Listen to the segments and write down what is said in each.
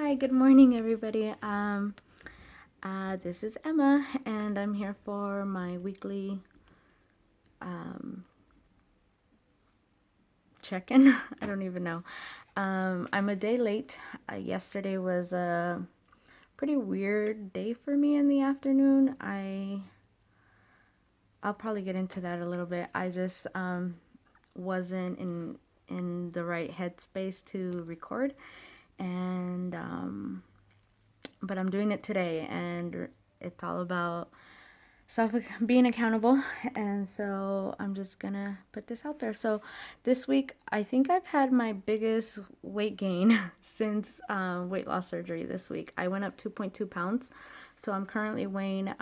Hi, good morning, everybody. This is Emma, and I'm here for my weekly check-in. I don't even know. I'm a day late. Yesterday was a pretty weird day for me in the afternoon. I'll probably get into that a little bit. I just wasn't in the right headspace to record, and but I'm doing it today, and it's all about self being accountable. And so I'm just gonna put this out there. So this week I think I've had my biggest weight gain since weight loss surgery. This week I went up 2.2 pounds, so I'm currently weighing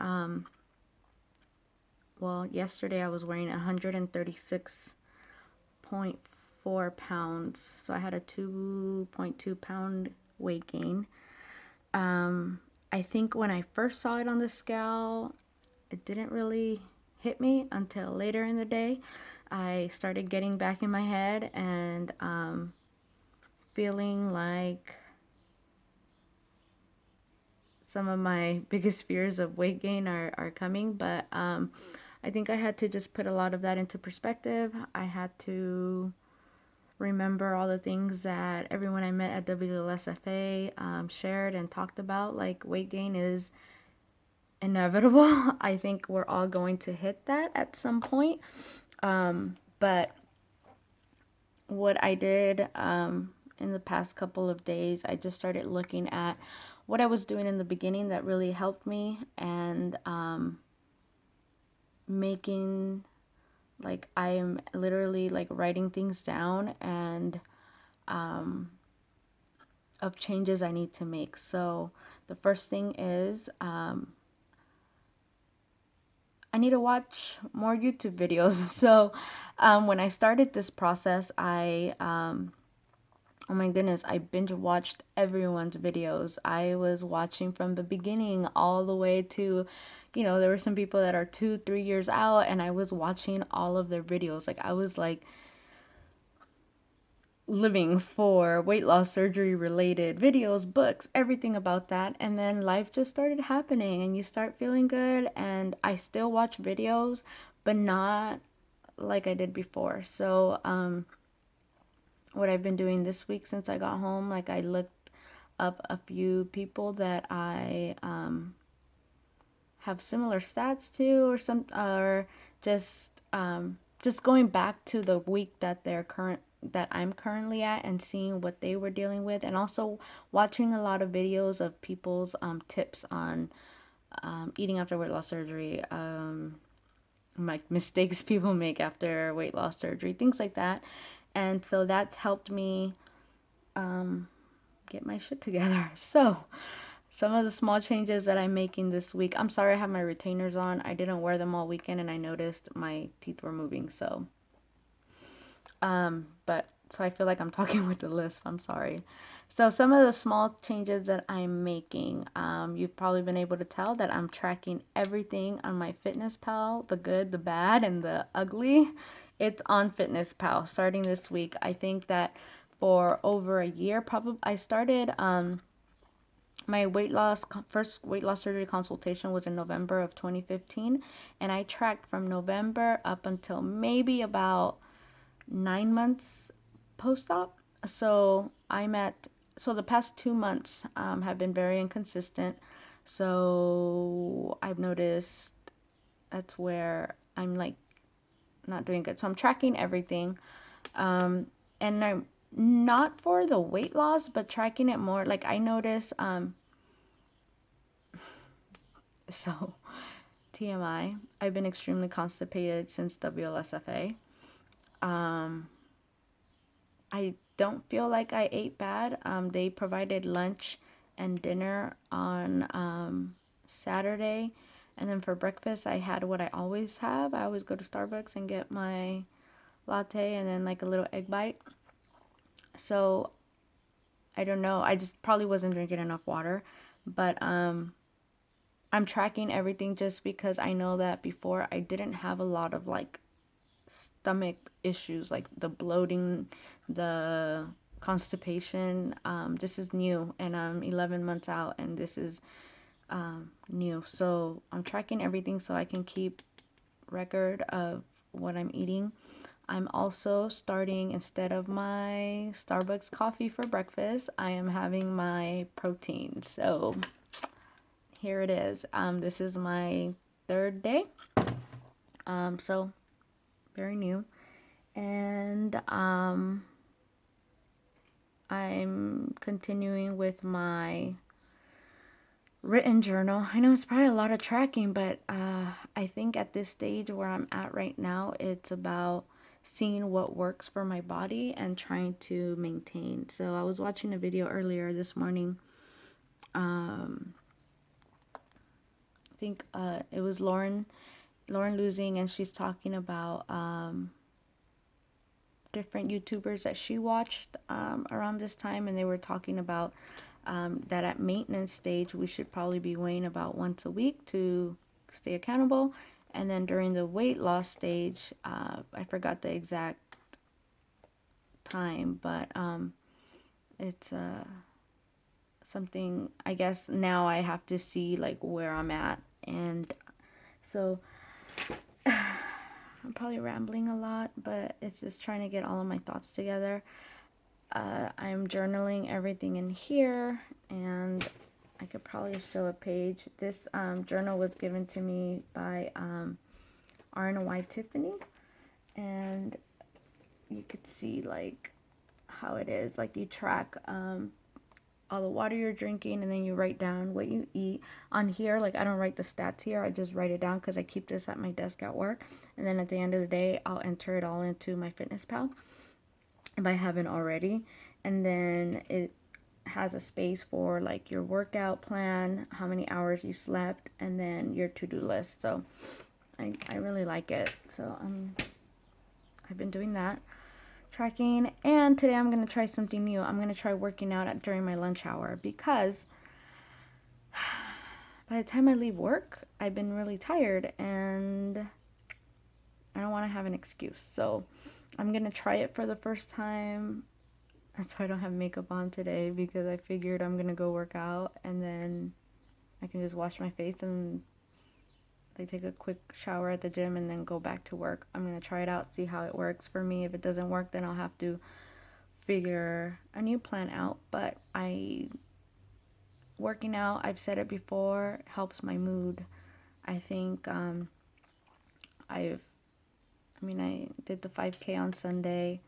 well, yesterday I was weighing 136.4 pounds, so I had a 2.2 pound weight gain. I think when I first saw it on the scale, it didn't really hit me until later in the day. I started getting back in my head and feeling like some of my biggest fears of weight gain are coming. But I think I had to just put a lot of that into perspective. I had to remember all the things that everyone I met at WLSFA shared and talked about. Like, weight gain is inevitable. I think we're all going to hit that at some point. But what I did in the past couple of days, I just started looking at what I was doing in the beginning that really helped me, and making, like, I am literally like writing things down and of changes I need to make. So the first thing is I need to watch more YouTube videos. So when I started this process, oh my goodness, I binge watched everyone's videos. I was watching from the beginning all the way to, there were some people that are 2, 3 years out, and I was watching all of their videos. Like, I was like living for weight loss surgery related videos, books, everything about that. And then life just started happening and you start feeling good. And I still watch videos, but not like I did before. So, what I've been doing this week since I got home, like, I looked up a few people that I have similar stats to, or just going back to the week that I'm currently at and seeing what they were dealing with, and also watching a lot of videos of people's tips on eating after weight loss surgery, like mistakes people make after weight loss surgery, things like that. And so that's helped me get my shit together. So some of the small changes that I'm making this week. I'm sorry I have my retainers on. I didn't wear them all weekend and I noticed my teeth were moving. So so I feel like I'm talking with a lisp. I'm sorry. So some of the small changes that I'm making, you've probably been able to tell that I'm tracking everything on my Fitness Pal, the good, the bad, and the ugly. It's on Fitness Pal starting this week. I think that for over a year, probably I started my first weight loss surgery consultation was in November of 2015, and I tracked from November up until maybe about 9 months post-op. So the past 2 months have been very inconsistent. So I've noticed that's where I'm like not doing good. So I'm tracking everything. And I'm not for the weight loss, but tracking it more. Like, I notice, so TMI, I've been extremely constipated since WLSFA. I don't feel like I ate bad. They provided lunch and dinner on Saturday. And then for breakfast, I had what I always have. I always go to Starbucks and get my latte and then like a little egg bite. So I don't know. I just probably wasn't drinking enough water. But I'm tracking everything just because I know that before I didn't have a lot of like stomach issues, like the bloating, the constipation. This is new, and I'm 11 months out, and this is new. So I'm tracking everything so I can keep record of what I'm eating. I'm also starting, instead of my Starbucks coffee for breakfast, I am having my protein. So here it is. This is my third day. So very new. And I'm continuing with my written journal. I know it's probably a lot of tracking, but I think at this stage where I'm at right now, it's about seeing what works for my body and trying to maintain. So I was watching a video earlier this morning. I think it was Lauren Losing, and she's talking about different YouTubers that she watched around this time, and they were talking about that at maintenance stage we should probably be weighing about once a week to stay accountable, and then during the weight loss stage, I forgot the exact time, but it's something, I guess now I have to see like where I'm at. And so I'm probably rambling a lot, but it's just trying to get all of my thoughts together. I'm journaling everything in here, and I could probably show a page. This journal was given to me by RNY Tiffany, and you could see like how it is. Like you track all the water you're drinking, and then you write down what you eat. On here, like I don't write the stats here, I just write it down because I keep this at my desk at work, and then at the end of the day I'll enter it all into my Fitness Pal if I haven't already. And then it has a space for like your workout plan, how many hours you slept, and then your to-do list. So I really like it. So I've been doing that, tracking. And today I'm going to try something new. I'm going to try working out during my lunch hour, because by the time I leave work, I've been really tired and I don't want to have an excuse. So I'm going to try it for the first time. That's why I don't have makeup on today, because I figured I'm going to go work out and then I can just wash my face and like take a quick shower at the gym and then go back to work. I'm going to try it out, see how it works for me. If it doesn't work, then I'll have to figure a new plan out. But working out, I've said it before, helps my mood. I think I did the 5K on Sunday.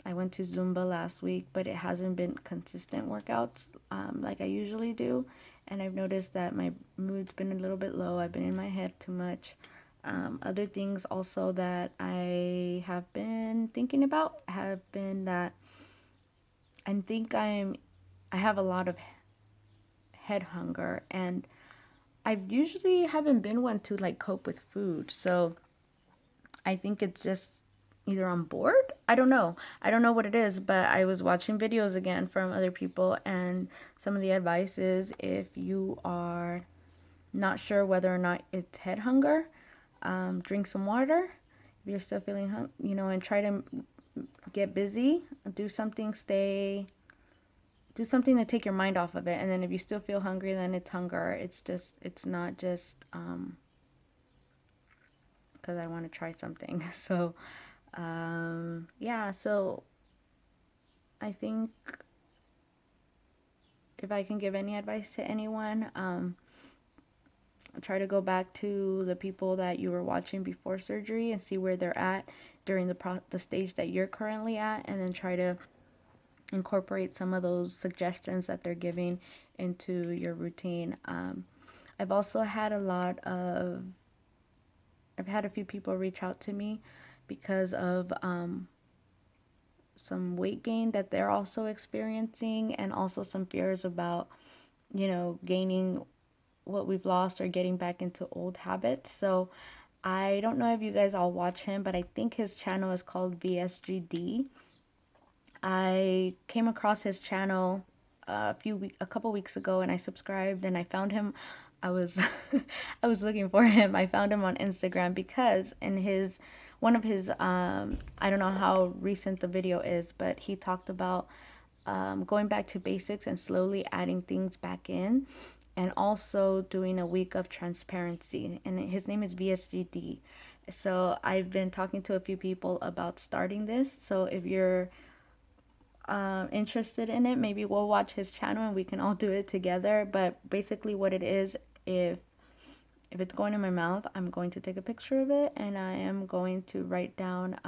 I went to Zumba last week, but it hasn't been consistent workouts like I usually do. And I've noticed that my mood's been a little bit low. I've been in my head too much. Other things also that I have been thinking about have been that I have a lot of head hunger, and I usually haven't been one to like cope with food. So I think it's just either I'm bored. I don't know what it is, but I was watching videos again from other people, and some of the advice is, if you are not sure whether or not it's head hunger, drink some water. If you're still feeling and try to get busy, do something to take your mind off of it. And then if you still feel hungry, then it's hunger. It's not just because I want to try something. So so I think if I can give any advice to anyone, try to go back to the people that you were watching before surgery and see where they're at during the stage that you're currently at, and then try to incorporate some of those suggestions that they're giving into your routine. I've also had I've had a few people reach out to me because of some weight gain that they're also experiencing, and also some fears about gaining what we've lost or getting back into old habits. So I don't know if you guys all watch him, but I think his channel is called VSGD. I came across his channel a couple weeks ago, and I subscribed, and I found him. I was I was looking for him. I found him on Instagram because in one of his I don't know how recent the video is, but he talked about going back to basics and slowly adding things back in, and also doing a week of transparency. And his name is VSGD. So I've been talking to a few people about starting this. So if you're interested in it, maybe we'll watch his channel and we can all do it together. But basically, what it is, if it's going in my mouth, I'm going to take a picture of it and I am going to write down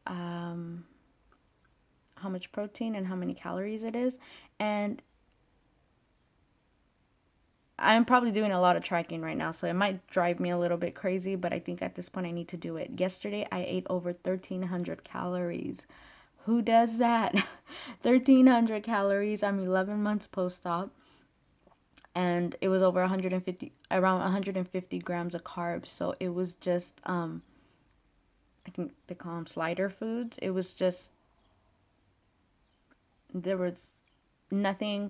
how much protein and how many calories it is. And I'm probably doing a lot of tracking right now, so it might drive me a little bit crazy, but I think at this point I need to do it. Yesterday I ate over 1,300 calories. Who does that? 1,300 calories. I'm 11 months post-op, and it was over 150, around 150 grams of carbs. So it was just, I think they call them slider foods. It was just, there was nothing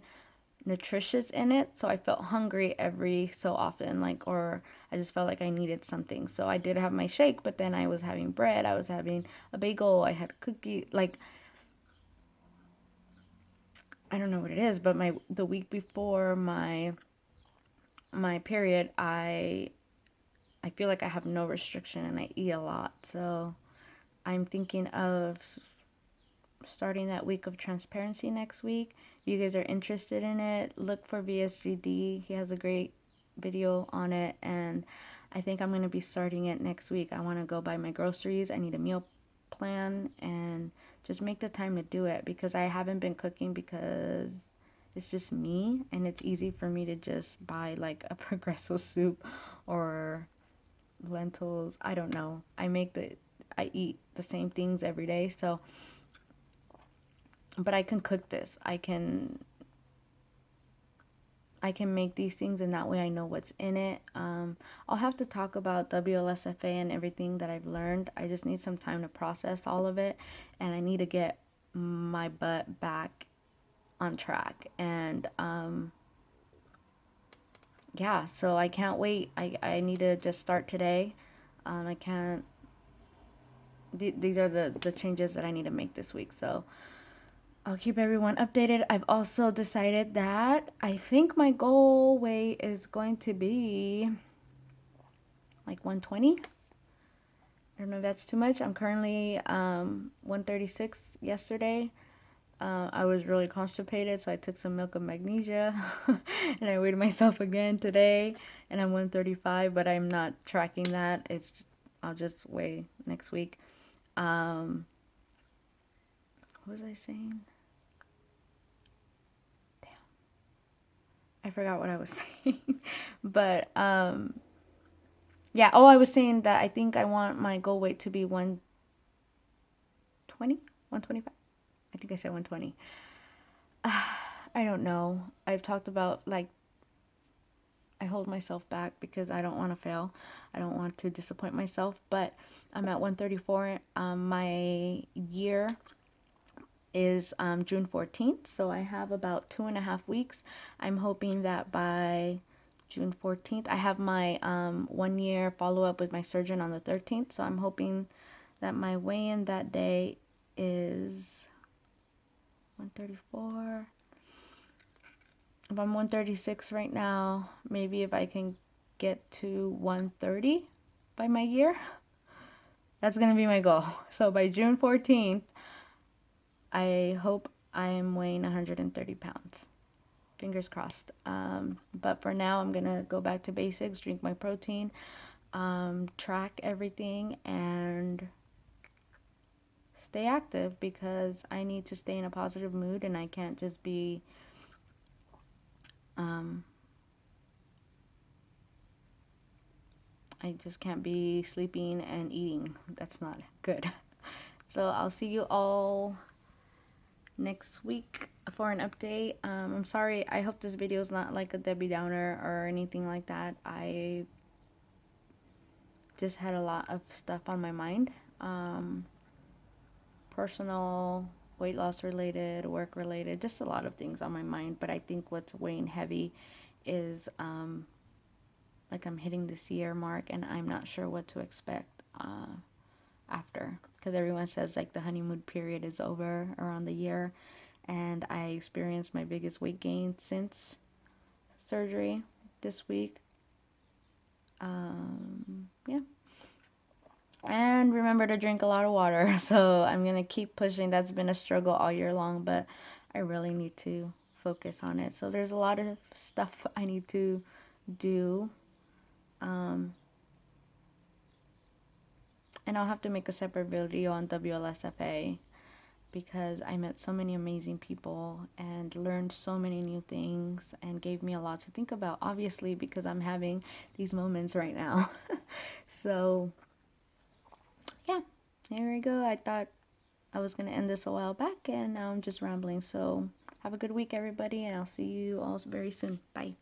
nutritious in it, so I felt hungry every so often, like, or I just felt like I needed something. So I did have my shake, but then I was having bread, I was having a bagel, I had a cookie, like, I don't know what it is, but the week before my period, I feel like I have no restriction and I eat a lot. So I'm thinking of starting that week of transparency next week. If you guys are interested in it, look for VSGD. He has a great video on it, and I think I'm going to be starting it next week. I want to go buy my groceries. I need a meal plan and just make the time to do it, because I haven't been cooking because it's just me, and it's easy for me to just buy like a Progresso soup or lentils. I don't know. I eat the same things every day, so but I can cook this. I can make these things, and that way I know what's in it. I'll have to talk about WLSFA and everything that I've learned. I just need some time to process all of it, and I need to get my butt back on track. And yeah, so I can't wait. I need to just start today. I can't. These are the changes that I need to make this week. So I'll keep everyone updated. I've also decided that I think my goal weight is going to be like 120. I don't know if that's too much. I'm currently 136 yesterday. I was really constipated, so I took some milk of magnesia and I weighed myself again today, and I'm 135, but I'm not tracking that. I'll just weigh next week. What was I saying? I forgot what I was saying. But yeah, I was saying that I think I want my goal weight to be 120, 125. I think I said 120. I don't know. I've talked about, like, I hold myself back because I don't want to fail. I don't want to disappoint myself, but I'm at 134. My year is June 14th, so I have about 2.5 weeks. I'm hoping that by June 14th, I have my 1 year follow-up with my surgeon on the 13th, so I'm hoping that my weigh-in that day is 134. If I'm 136 right now, maybe if I can get to 130 by my year, that's going to be my goal. So by June 14th, I hope I'm weighing 130 pounds. Fingers crossed. But for now, I'm going to go back to basics, drink my protein, track everything, and stay active, because I need to stay in a positive mood, and I can't just be I just can't be sleeping and eating. That's not good. So I'll see you all next week for an update. I'm sorry. I hope this video is not like a Debbie Downer or anything like that. I just had a lot of stuff on my mind. Personal, weight loss related, work related, just a lot of things on my mind. But I think what's weighing heavy is like I'm hitting the year mark and I'm not sure what to expect. after, because everyone says like the honeymoon period is over around the year, and I experienced my biggest weight gain since surgery this week. Yeah. And remember to drink a lot of water. So I'm going to keep pushing. That's been a struggle all year long, but I really need to focus on it. So there's a lot of stuff I need to do. And I'll have to make a separate video on WLSFA, because I met so many amazing people and learned so many new things and gave me a lot to think about, obviously, because I'm having these moments right now. So yeah, there we go. I thought I was going to end this a while back, and now I'm just rambling. So have a good week, everybody, and I'll see you all very soon. Bye.